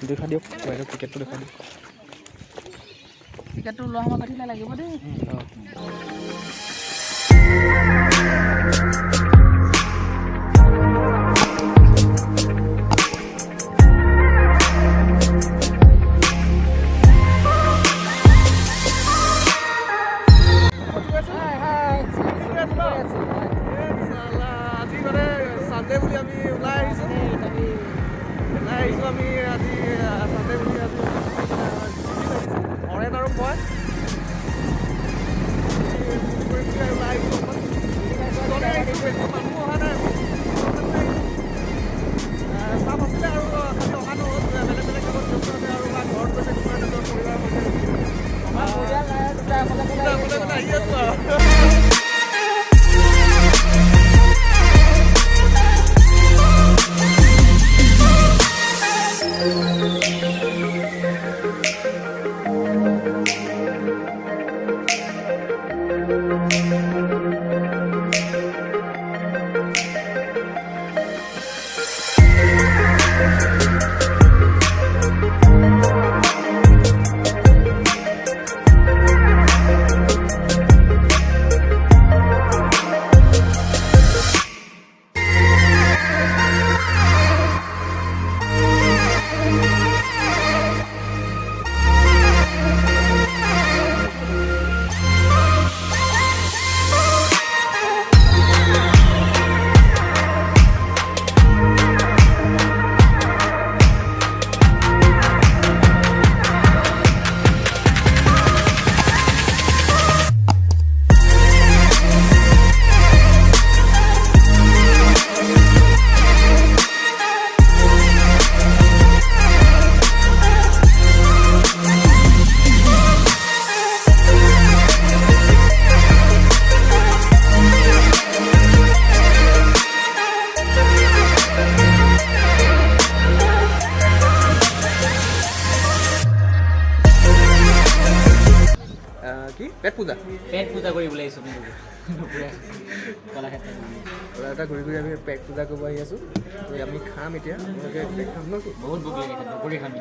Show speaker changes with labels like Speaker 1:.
Speaker 1: দেখা দিয়ক বাইদেউ টিকেটটো দেখা দিয়ক
Speaker 2: টিকেটটো লোৱা সময় কাটিলে লাগিব দেই
Speaker 1: পেট পূজা
Speaker 2: কৰিবলৈ আহিছোঁ
Speaker 1: কলাক্ষেত্ৰ ঘূৰি ঘূৰি আমি পেট পূজা কৰিব আহি আছোঁ আমি খাম এতিয়া আপোনালোকে খাম ন কি
Speaker 2: বহুত ভোক লাগিছে দুপৰীয়া খাম